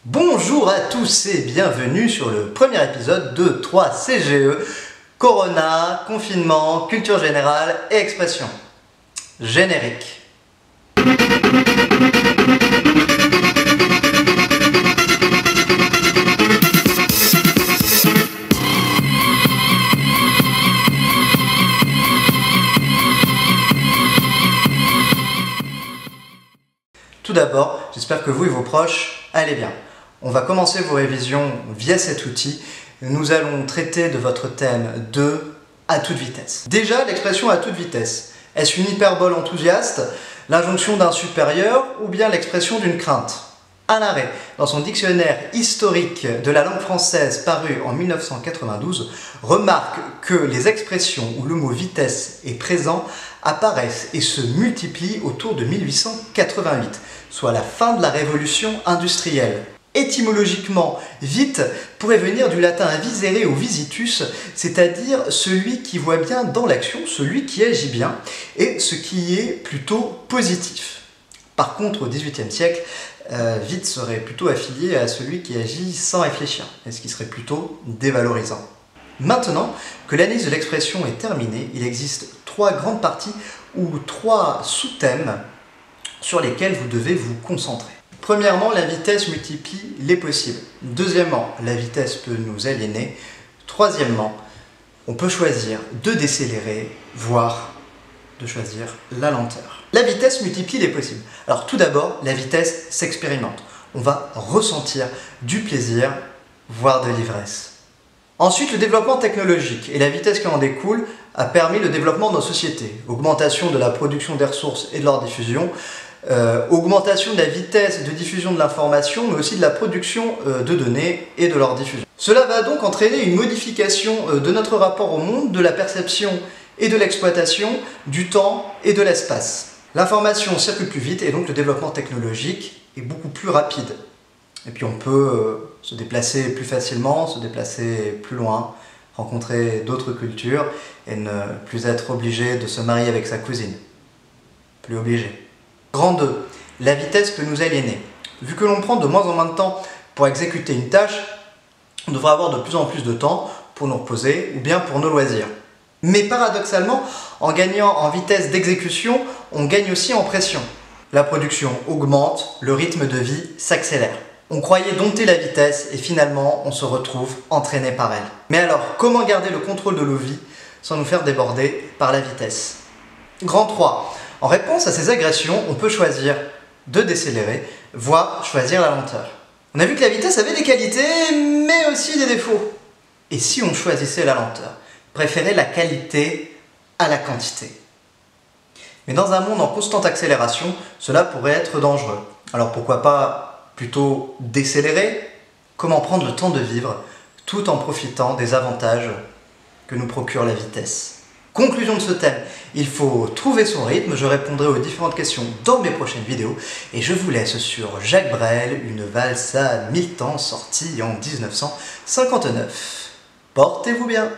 Bonjour à tous et bienvenue sur le premier épisode de 3 CGE, Corona, confinement, culture générale et expression. Générique. Tout d'abord, j'espère que vous et vos proches allez bien. On va commencer vos révisions via cet outil. Nous allons traiter de votre thème 2 à toute vitesse. Déjà, l'expression à toute vitesse. Est-ce une hyperbole enthousiaste, l'injonction d'un supérieur ou bien l'expression d'une crainte? Alain Rey, dans son dictionnaire historique de la langue française paru en 1992, remarque que les expressions où le mot vitesse est présent apparaissent et se multiplient autour de 1888, soit la fin de la révolution industrielle. Étymologiquement, vite pourrait venir du latin visere ou visitus, c'est-à-dire celui qui voit bien dans l'action, celui qui agit bien, et ce qui est plutôt positif. Par contre, au XVIIIe siècle, vite serait plutôt affilié à celui qui agit sans réfléchir, et ce qui serait plutôt dévalorisant. Maintenant que l'analyse de l'expression est terminée, il existe 3 grandes parties ou 3 sous-thèmes sur lesquels vous devez vous concentrer. Premièrement, la vitesse multiplie les possibles. Deuxièmement, la vitesse peut nous aliéner. Troisièmement, on peut choisir de décélérer, voire de choisir la lenteur. La vitesse multiplie les possibles. Alors tout d'abord, la vitesse s'expérimente. On va ressentir du plaisir, voire de l'ivresse. Ensuite, le développement technologique et la vitesse qui en découle a permis le développement de nos sociétés. Augmentation de la production des ressources et de leur diffusion, augmentation de la vitesse de diffusion de l'information, mais aussi de la production de données et de leur diffusion. Cela va donc entraîner une modification de notre rapport au monde, de la perception et de l'exploitation, du temps et de l'espace. L'information circule plus vite et donc le développement technologique est beaucoup plus rapide. Et puis on peut se déplacer plus facilement, se déplacer plus loin, rencontrer d'autres cultures et ne plus être obligé de se marier avec sa cousine. Plus obligé. Grand 2. La vitesse peut nous aliéner. Vu que l'on prend de moins en moins de temps pour exécuter une tâche, on devra avoir de plus en plus de temps pour nous reposer ou bien pour nos loisirs. Mais paradoxalement, en gagnant en vitesse d'exécution, on gagne aussi en pression. La production augmente, le rythme de vie s'accélère. On croyait dompter la vitesse et finalement on se retrouve entraîné par elle. Mais alors, comment garder le contrôle de nos vies sans nous faire déborder par la vitesse? Grand 3. En réponse à ces agressions, on peut choisir de décélérer, voire choisir la lenteur. On a vu que la vitesse avait des qualités, mais aussi des défauts. Et si on choisissait la lenteur? Préférer la qualité à la quantité. Mais dans un monde en constante accélération, cela pourrait être dangereux. Alors pourquoi pas plutôt décélérer? Comment prendre le temps de vivre tout en profitant des avantages que nous procure la vitesse? Conclusion de ce thème, il faut trouver son rythme. Je répondrai aux différentes questions dans mes prochaines vidéos. Et je vous laisse sur Jacques Brel, une valse à 1000 temps sortie en 1959. Portez-vous bien!